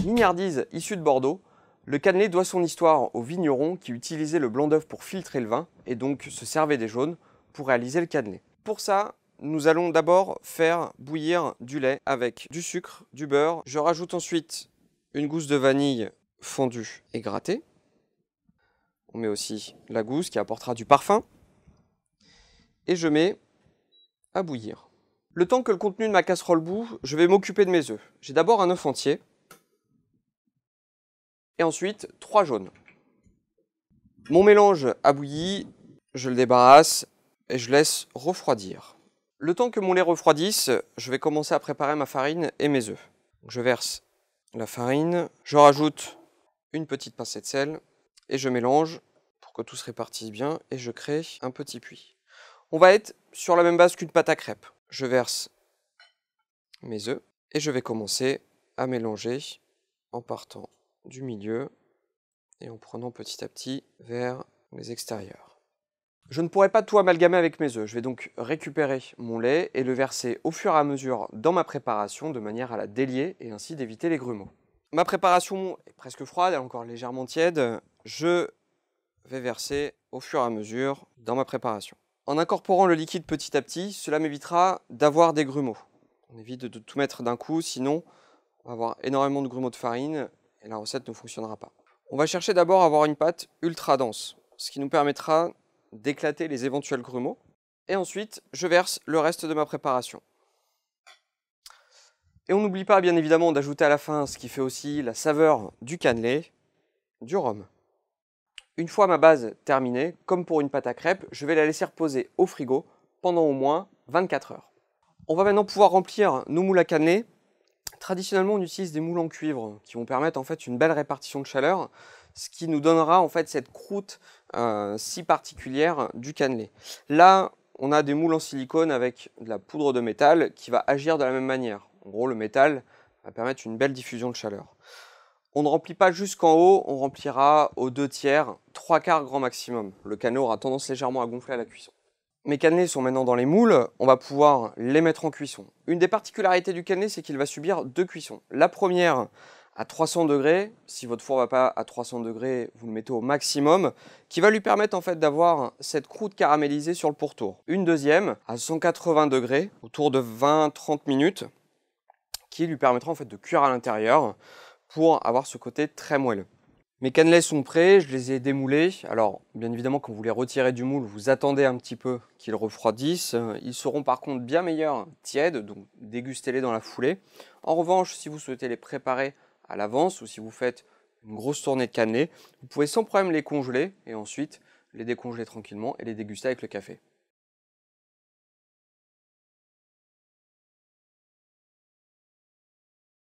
Mignardise issue de Bordeaux, le cannelé doit son histoire aux vignerons qui utilisaient le blanc d'œuf pour filtrer le vin et donc se servaient des jaunes pour réaliser le cannelé. Pour ça, nous allons d'abord faire bouillir du lait avec du sucre, du beurre. Je rajoute ensuite une gousse de vanille fondue et grattée. On met aussi la gousse qui apportera du parfum. Et je mets à bouillir. Le temps que le contenu de ma casserole bout, je vais m'occuper de mes œufs. J'ai d'abord un œuf entier. Et ensuite 3 jaunes. Mon mélange a bouilli, je le débarrasse et je laisse refroidir. Le temps que mon lait refroidisse, je vais commencer à préparer ma farine et mes œufs. Je verse la farine, je rajoute une petite pincée de sel et je mélange pour que tout se répartisse bien et je crée un petit puits. On va être sur la même base qu'une pâte à crêpes. Je verse mes œufs et je vais commencer à mélanger en partant du milieu et en prenant petit à petit vers les extérieurs. Je ne pourrai pas tout amalgamer avec mes œufs, je vais donc récupérer mon lait et le verser au fur et à mesure dans ma préparation de manière à la délier et ainsi d'éviter les grumeaux. Ma préparation est presque froide, elle est encore légèrement tiède, je vais verser au fur et à mesure dans ma préparation. En incorporant le liquide petit à petit, cela m'évitera d'avoir des grumeaux. On évite de tout mettre d'un coup, sinon on va avoir énormément de grumeaux de farine et la recette ne fonctionnera pas. On va chercher d'abord à avoir une pâte ultra dense, ce qui nous permettra d'éclater les éventuels grumeaux. Et ensuite, je verse le reste de ma préparation. Et on n'oublie pas bien évidemment d'ajouter à la fin ce qui fait aussi la saveur du cannelé, du rhum. Une fois ma base terminée, comme pour une pâte à crêpes, je vais la laisser reposer au frigo pendant au moins 24 heures. On va maintenant pouvoir remplir nos moules à cannelé. Traditionnellement, on utilise des moules en cuivre qui vont permettre en fait une belle répartition de chaleur, ce qui nous donnera en fait cette croûte si particulière du cannelé. Là, on a des moules en silicone avec de la poudre de métal qui va agir de la même manière. En gros, le métal va permettre une belle diffusion de chaleur. On ne remplit pas jusqu'en haut, on remplira aux 2/3, 3/4 grand maximum. Le cannelé aura tendance légèrement à gonfler à la cuisson. Mes cannelés sont maintenant dans les moules, on va pouvoir les mettre en cuisson. Une des particularités du cannelé, c'est qu'il va subir 2 cuissons. La première à 300 degrés, si votre four ne va pas à 300 degrés, vous le mettez au maximum, qui va lui permettre en fait d'avoir cette croûte caramélisée sur le pourtour. Une deuxième à 180 degrés, autour de 20-30 minutes, qui lui permettra en fait de cuire à l'intérieur pour avoir ce côté très moelleux. Mes cannelés sont prêts, je les ai démoulés. Alors, bien évidemment, quand vous les retirez du moule, vous attendez un petit peu qu'ils refroidissent. Ils seront par contre bien meilleurs tièdes, donc dégustez-les dans la foulée. En revanche, si vous souhaitez les préparer à l'avance ou si vous faites une grosse tournée de cannelés, vous pouvez sans problème les congeler et ensuite les décongeler tranquillement et les déguster avec le café.